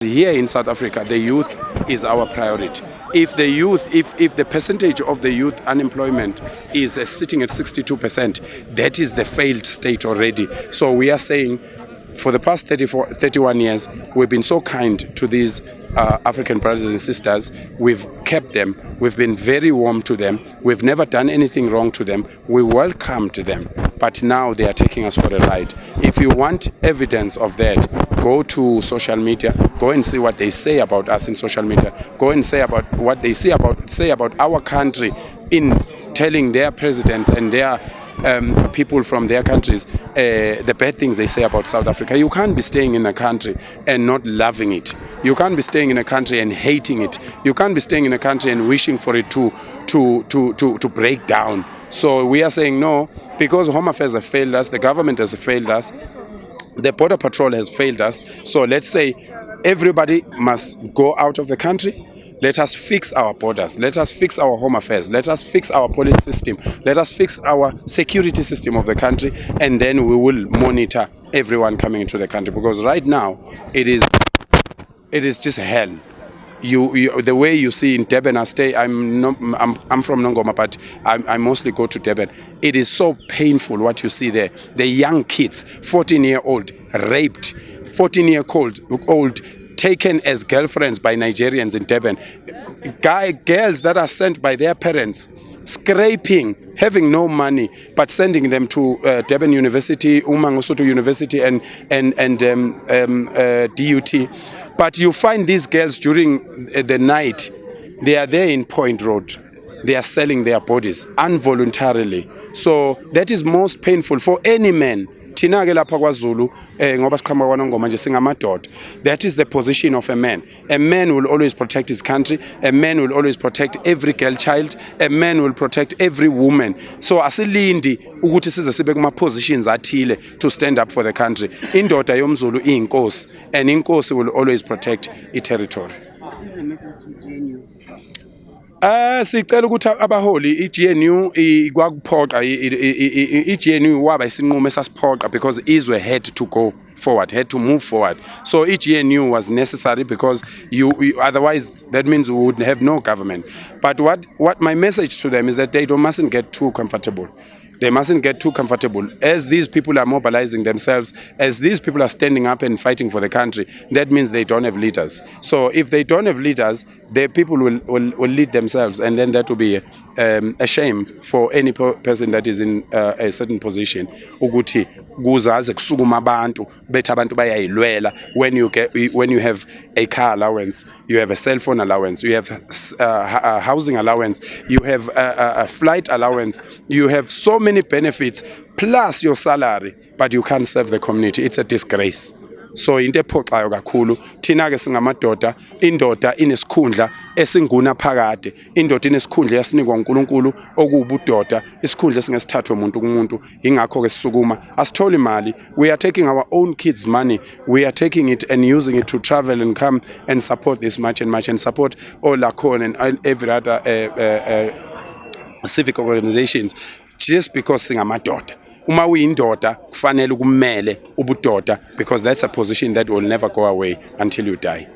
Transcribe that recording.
Here in South Africa, the youth is our priority. If the percentage of the youth unemployment is sitting at 62%, that is the failed state already. So we are saying, for the past 31 years, we've been so kind to these African brothers and sisters. We've kept them. We've been very warm to them. We've never done anything wrong to them. We welcomed them. But now they are taking us for a ride. If you want evidence of that, go to social media. Go and see what they say about us in social media. Go and say about what they say about our country in telling their presidents and their people from their countries the bad things they say about South Africa. You can't be staying in a country and not loving it. You can't be staying in a country and hating it. You can't be staying in a country and wishing for it to break down. So we are saying no, because Home Affairs have failed us, the government has failed us, the Border Patrol has failed us. So let's say everybody must go out of the country. Let us fix our borders. Let us fix our home affairs. Let us fix our police system. Let us fix our security system of the country, and then we will monitor everyone coming into the country. Because right now, it is just hell. The way you see in Durban, I'm from Nongoma, but I mostly go to Durban. It is so painful what you see there. The young kids, 14-year-old, raped, 14-year-old, taken as girlfriends by Nigerians in Durban. Girls that are sent by their parents, scraping, having no money, but sending them to Durban University, Mangosuthu University, and DUT. But you find these girls during the night, they are there in Point Road. They are selling their bodies involuntarily. So that is most painful for any man. Thina ke lapha kwaZulu ngoba siqhamuka kwaNongoma nje singamadoda. That is the position of a man. A man will always protect his country. A man will always protect every girl child. A man will protect every woman. So asilindi ukuthi size sibe kuma positions athile to stand up for the country. Indoda yomZulu iyinkosi, and inkosi will always protect its territory. This is a message to GNU. Sicela ukuthi abaholi iGNU ikwakuphoqa iGNU waba isinqumo esasiphoqa because izwe had to go forward, had to move forward. So iGNU was necessary because you otherwise that means we would have no government. But what my message to them is that they mustn't get too comfortable. They mustn't get too comfortable. As these people are mobilizing themselves, as these people are standing up and fighting for the country, that means they don't have leaders. So if they don't have leaders, the people will lead themselves, and then that will be a shame for any person that is in a certain position. Ukuthi kuzaze kusukuma abantu bethi abantu bayayilwela. When you have a car allowance, you have a cell phone allowance, you have a housing allowance, you have a flight allowance, you have so many benefits plus your salary, but you can't serve the community. It's a disgrace. So into ephoxayo kakhulu thina ke singamadoda, indoda inesikhundla esinguna phakade, indoda inesikhundla yasinikwa uNkulunkulu okubudoda, isikhundla singesithathwe umuntu kumuntu. Ingakho ke sisukuma, asitholi imali. We are taking our own kids' money, we are taking it and using it to travel and come and support this march and support all LACON and every other civic organizations, just because singamadoda. Uma uyindoda kufanele ukumele ubudoda, because that's a position that will never go away until you die.